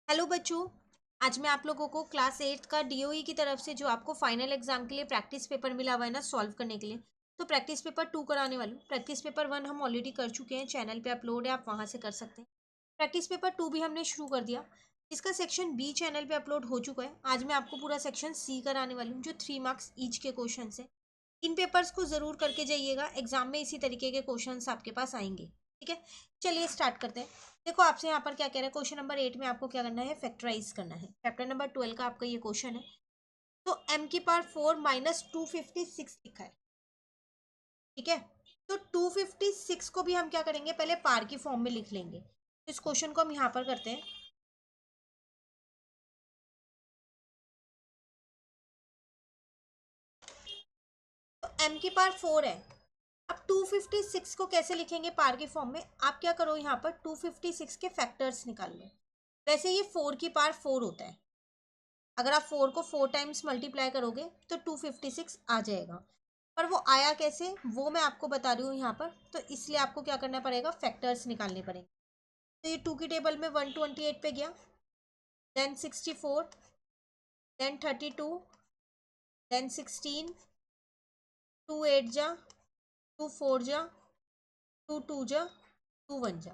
Hello बच्चों। आज मैं आप लोगों को क्लास 8 का डीओई की तरफ से जो आपको फाइनल एग्जाम के लिए प्रैक्टिस पेपर मिला हुआ है ना सॉल्व करने के लिए, तो प्रैक्टिस पेपर 2 कराने वाली हूँ। प्रैक्टिस पेपर 1 हम ऑलरेडी कर चुके हैं, चैनल पे अपलोड है, आप वहाँ से कर सकते हैं। प्रैक्टिस पेपर 2 भी हमने शुरू कर दिया। इसका सेक्शन बी चैनल पे अपलोड हो चुका है। आज मैं आपको पूरा सेक्शन सी कराने वाली हूँ, जो 3 मार्क्स ईच के क्वेश्चन है। इन पेपर्स को जरूर करके जाइएगा, एग्जाम में इसी तरीके के क्वेश्चन आपके पास आएंगे। ठीक है, चलिए स्टार्ट करते हैं। देखो आपसे यहाँ पर क्या कह रहा है, क्वेश्चन नंबर 8 में आपको क्या करना है, फैक्टराइज करना है। चैप्टर नंबर 12 का आपका ये क्वेश्चन है। तो m की पावर 4 माइनस 256 लिखा है। ठीक है, तो 256 को भी हम क्या करेंगे, पहले पार की फॉर्म में लिख लेंगे। तो इस क्वेश्चन को हम यहाँ पर करते हैं। तो m की पावर 4 है। अब 256 को कैसे लिखेंगे पार की फॉर्म में, आप क्या करो, यहाँ पर 256 के फैक्टर्स निकाल लो। वैसे ये 4 की पावर 4 होता है। अगर आप 4 को 4 टाइम्स मल्टीप्लाई करोगे तो 256 आ जाएगा। पर वो आया कैसे, वो मैं आपको बता रही हूँ यहाँ पर। तो इसलिए आपको क्या करना पड़ेगा, फैक्टर्स निकालने पड़ेंगे। तो ये 2 की टेबल में 128 पे गया, देन 64, देन 32, देन 16, 2 8 जा, 2 4 जा, 2 2 जा, 2 1 जा।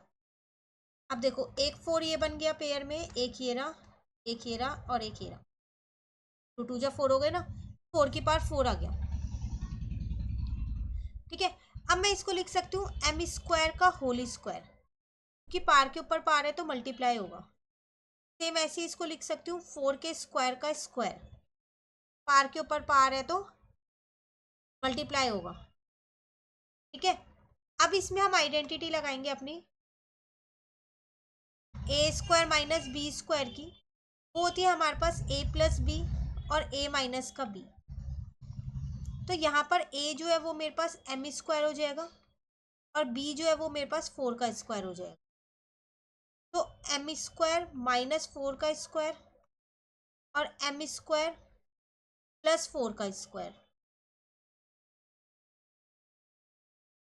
अब देखो एक 4 ये बन गया पेयर में, एक ये रहा, एक ये रहा और एक ये रहा। 2 2 जा 4 हो गए ना, 4 की पावर 4 आ गया। ठीक है, अब मैं इसको लिख सकती हूँ एम स्क्वायर का होल स्क्वायर, क्योंकि पार के ऊपर पार है तो मल्टीप्लाई होगा। सेम ऐसे ही इसको लिख सकती हूँ 4 के स्क्वायर का स्क्वायर, पार के ऊपर पार है तो मल्टीप्लाई होगा। ठीक है, अब इसमें हम आइडेंटिटी लगाएंगे अपनी ए स्क्वायर माइनस बी स्क्वायर की। वो होती है हमारे पास ए प्लस बी और ए माइनस का बी। तो यहाँ पर ए जो है वो मेरे पास एम स्क्वायर हो जाएगा और बी जो है वो मेरे पास 4 का स्क्वायर हो जाएगा। तो एम स्क्वायर माइनस 4 का स्क्वायर और एम स्क्वायर प्लस 4 का स्क्वायर।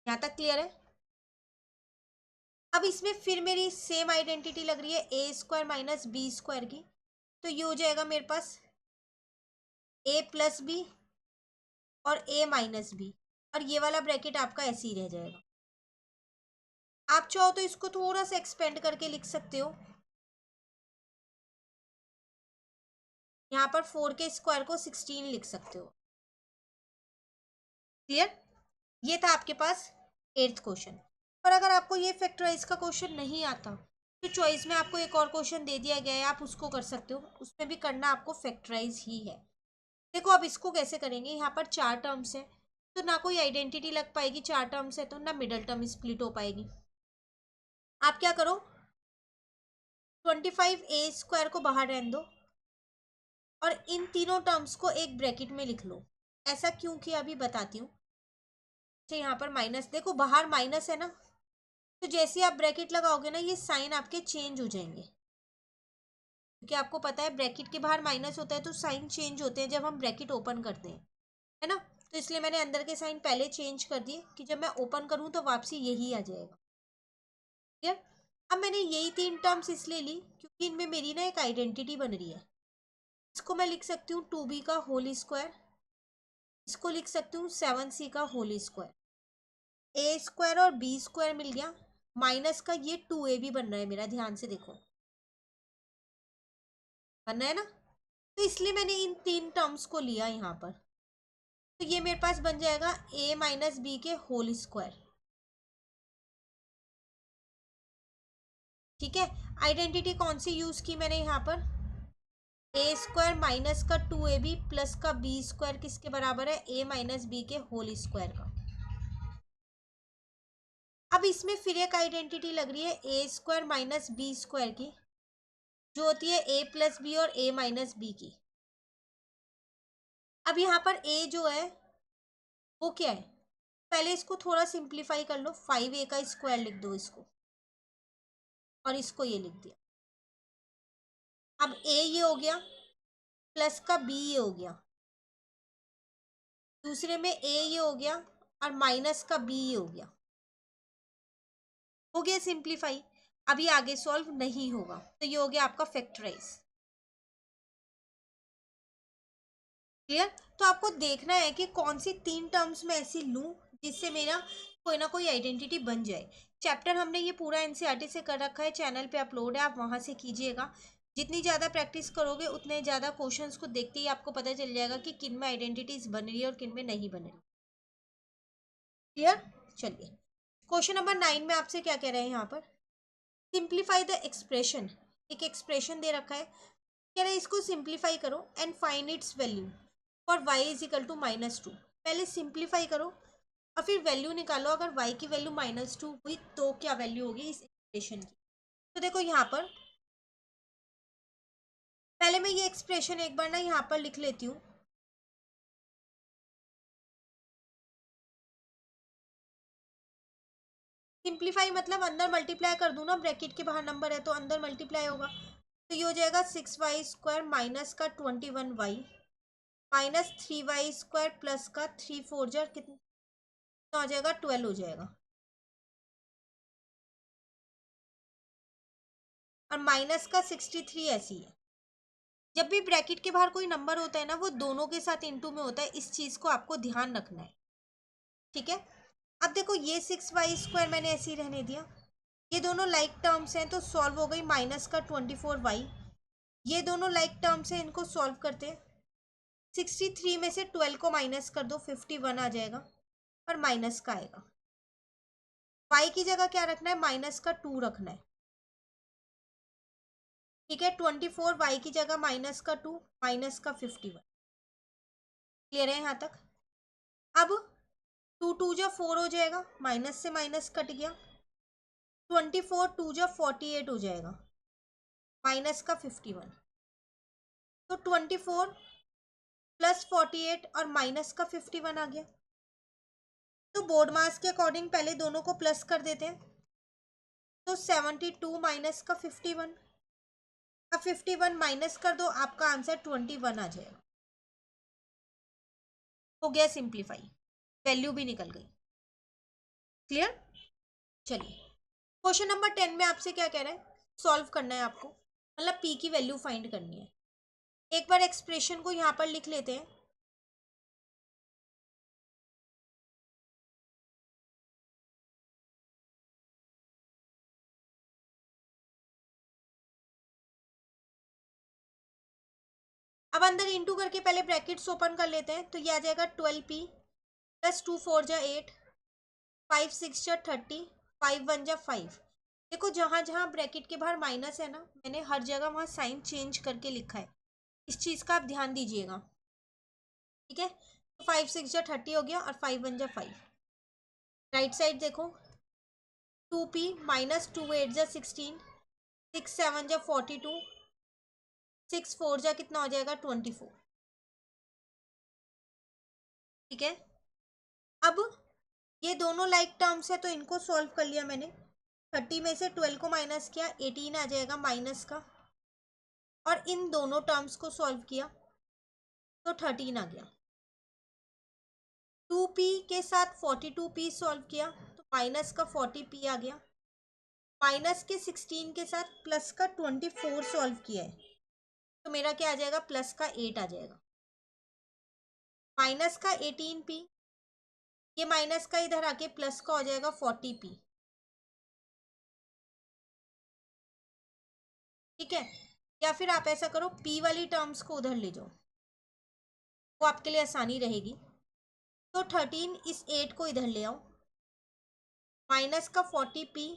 यहाँ तक क्लियर है। अब इसमें फिर मेरी सेम आइडेंटिटी लग रही है ए स्क्वायर माइनस बी स्क्वायर की। तो ये हो जाएगा मेरे पास ए प्लस बी और ए माइनस बी, और ये वाला ब्रैकेट आपका ऐसे ही रह जाएगा। आप चाहो तो इसको थोड़ा सा एक्सपेंड करके लिख सकते हो। यहाँ पर 4 के स्क्वायर को 16 लिख सकते हो। क्लियर, ये था आपके पास 8th क्वेश्चन। पर अगर आपको ये फैक्टराइज का क्वेश्चन नहीं आता तो चॉइस में आपको एक और क्वेश्चन दे दिया गया है, आप उसको कर सकते हो। उसमें भी करना आपको फैक्टराइज ही है। देखो अब इसको कैसे करेंगे, यहाँ पर 4 टर्म्स है तो ना कोई आइडेंटिटी लग पाएगी, 4 टर्म्स है तो ना मिडल टर्म स्प्लिट हो पाएगी। आप क्या करो, 25 ए स्क्वायर को बाहर रहने दो और इन तीनों टर्म्स को एक ब्रैकेट में लिख लो। ऐसा क्यों किया अभी बताती हूँ। तो यहाँ पर माइनस, देखो बाहर माइनस है ना, तो जैसे आप ब्रैकेट लगाओगे ना ये साइन आपके चेंज हो जाएंगे, क्योंकि आपको पता है ब्रैकेट के बाहर माइनस होता है तो साइन चेंज होते हैं जब हम ब्रैकेट ओपन करते हैं, है ना। तो इसलिए मैंने अंदर के साइन पहले चेंज कर दिए कि जब मैं ओपन करूँ तो वापसी यही आ जाएगा। क्लियर। अब मैंने यही 3 टर्म्स इसलिए ली क्योंकि इनमें मेरी ना एक आइडेंटिटी बन रही है। इसको मैं लिख सकती हूँ 2b का होल स्क्वायर, इसको लिख सकती हूँ 7c का होल स्क्वायर। ए स्क्वायर और बी स्क्वायर मिल गया, माइनस का ये 2a भी बन रहा है मेरा, ध्यान से देखो बन रहा है ना। तो इसलिए मैंने इन 3 टर्म्स को लिया यहाँ पर। तो ये मेरे पास बन जाएगा a माइनस बी के होल स्क्वायर। ठीक है, आइडेंटिटी कौन सी यूज की मैंने यहाँ पर, ए स्क्वायर माइनस का 2ab प्लस का बी स्क्वायर किसके बराबर है, a माइनस बी के होल स्क्वायर का। अब इसमें फिर एक आइडेंटिटी लग रही है ए स्क्वायर माइनस बी स्क्वायर की, जो होती है a प्लस बी और a माइनस बी की। अब यहाँ पर a जो है वो क्या है, पहले इसको थोड़ा सिंप्लीफाई कर लो, 5a का स्क्वायर लिख दो इसको, और इसको ये लिख दिया। अब a ये हो गया प्लस का b ये हो गया, दूसरे में a ये हो गया और माइनस का b ये हो गया। सिंप्लीफाई। अभी आगे सॉल्व नहीं होगा। तो ये हो गया आपका फैक्टराइज। क्लियर। तो आपको देखना है कि कौन सी 3 टर्म्स में ऐसी लूँ जिससे मेरा कोई ना कोई आइडेंटिटी बन जाए। चैप्टर हमने ये पूरा एनसीईआरटी से कर रखा है, चैनल पे अपलोड है, आप वहाँ से कीजिएगा। जितनी ज़्यादा प्रैक्टिस करोगे उतने ज़्यादा क्वेश्चंस को देखते ही आपको पता चल जाएगा कि किन में आइडेंटिटीज बन रही है और किन में नहीं बन रही। क्लियर। चलिए क्वेश्चन नंबर 9 में आपसे क्या कह रहे हैं यहाँ पर, सिंप्लीफाई द एक्सप्रेशन। एक एक्सप्रेशन दे रखा है, कह रहे हैं इसको सिंप्लीफाई करो and find its value for y is equal to -2। पहले सिंप्लीफाई करो और फिर वैल्यू निकालो, अगर y की वैल्यू -2 हुई तो क्या वैल्यू होगी इस एक्सप्रेशन की। तो देखो यहाँ पर पहले मैं ये एक्सप्रेशन एक बार ना यहाँ पर लिख लेती हूँ। सिंप्लीफाई मतलब अंदर मल्टीप्लाई कर दूँ ना, ब्रैकेट के बाहर नंबर है तो अंदर मल्टीप्लाई होगा। तो ये हो जाएगा 6y² माइनस का 21y माइनस 3y² प्लस का 3 4 जार कितना हो जाएगा, 12 हो जाएगा। और माइनस का 63 ऐसी है। जब भी ब्रैकेट के बाहर कोई नंबर होता है ना, वो दोनों के साथ इंटू में होता है, इस चीज़ को आपको ध्यान रखना है। ठीक है। अब देखो ये 6y² मैंने ऐसे ही रहने दिया, ये दोनों लाइक टर्म्स हैं तो सॉल्व हो गई, माइनस का 24y। ये दोनों लाइक टर्म्स हैं, इनको सॉल्व करते हैं। 63 में से 12 को माइनस कर दो, 51 आ जाएगा और माइनस का आएगा। y की जगह क्या रखना है, -2 रखना है। ठीक है, 24 y की जगह -2 माइनस का 51। क्लियर है यहाँ तक। अब 2 2 जा 4 हो जाएगा, माइनस से माइनस कट गया, 24 2 जा 48 हो जाएगा, माइनस का 51। तो 24 प्लस 48 और माइनस का 51 आ गया। तो बोर्ड मास के अकॉर्डिंग पहले दोनों को प्लस कर देते हैं। तो 72 माइनस का 51, अब 51 माइनस कर दो, आपका आंसर 21 आ जाएगा। हो गया सिंप्लीफाई, वैल्यू भी निकल गई। क्लियर। चलिए क्वेश्चन नंबर 10 में आपसे क्या कह रहा है, सॉल्व करना है आपको, मतलब p की वैल्यू फाइंड करनी है। एक बार एक्सप्रेशन को यहाँ पर लिख लेते हैं। अब अंदर इंटू करके पहले ब्रैकेट्स ओपन कर लेते हैं। तो ये आ जाएगा 12p प्लस 2 4 जा 8 5 6 जा 30 5 1 जा 5। देखो जहाँ जहाँ ब्रैकेट के बाहर माइनस है ना, मैंने हर जगह वहाँ साइन चेंज करके लिखा है, इस चीज़ का आप ध्यान दीजिएगा। ठीक है, तो 5 6 जा 30 हो गया और 5 1 जा 5। राइट साइड देखो, 2p माइनस 2 8 जा 16 6 7 जा 42 6 4 जा कितना हो जाएगा 24। ठीक है। अब ये दोनों लाइक टर्म्स है तो इनको सॉल्व कर लिया मैंने। 30 में से 12 को माइनस किया, 18 आ जाएगा माइनस का, और इन दोनों टर्म्स को सॉल्व किया तो 13 आ गया। 2p के साथ 42p सॉल्व किया तो माइनस का 40p आ गया। माइनस के 16 के साथ प्लस का 24 सॉल्व किया है तो मेरा क्या आ जाएगा, प्लस का 8 आ जाएगा। माइनस का 18p, ये माइनस का इधर आके प्लस का हो जाएगा 40p। ठीक है, या फिर आप ऐसा करो, p वाली टर्म्स को उधर ले जाओ, वो आपके लिए आसानी रहेगी। तो 13 इस 8 को इधर ले आओ, माइनस का 40p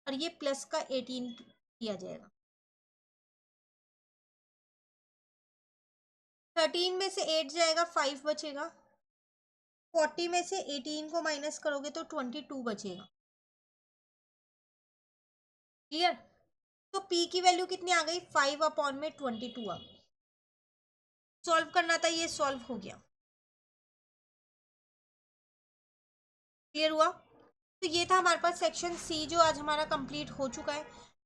और ये प्लस का 18p आ जाएगा। 13 में से 8 जाएगा, 5 बचेगा। 40 में से 18 को माइनस करोगे तो 22 बचेगा। क्लियर। तो p की वैल्यू कितनी आ गई, 5/22 आ गई। सॉल्व करना था, ये सॉल्व हो गया। क्लियर हुआ। तो ये था हमारे पास सेक्शन सी जो आज हमारा कंप्लीट हो चुका है।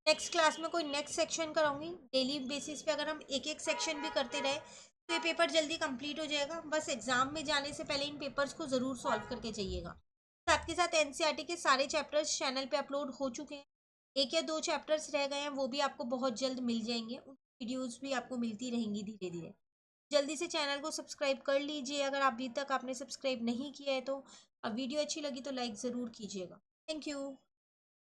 नेक्स्ट क्लास में कोई नेक्स्ट सेक्शन कराऊंगी। डेली बेसिस पे अगर हम एक एक सेक्शन भी करते रहे तो ये पेपर जल्दी कंप्लीट हो जाएगा। बस एग्जाम में जाने से पहले इन पेपर्स को ज़रूर सॉल्व करके जाइएगा। साथ के साथ एनसीईआरटी के सारे चैप्टर्स चैनल पे अपलोड हो चुके हैं। 1 या 2 चैप्टर्स रह गए हैं, वो भी आपको बहुत जल्द मिल जाएंगे। उन वीडियोस भी आपको मिलती रहेंगी धीरे धीरे। जल्दी से चैनल को सब्सक्राइब कर लीजिए अगर अभी तक आपने सब्सक्राइब नहीं किया है तो। अब वीडियो अच्छी लगी तो लाइक ज़रूर कीजिएगा। Thank you.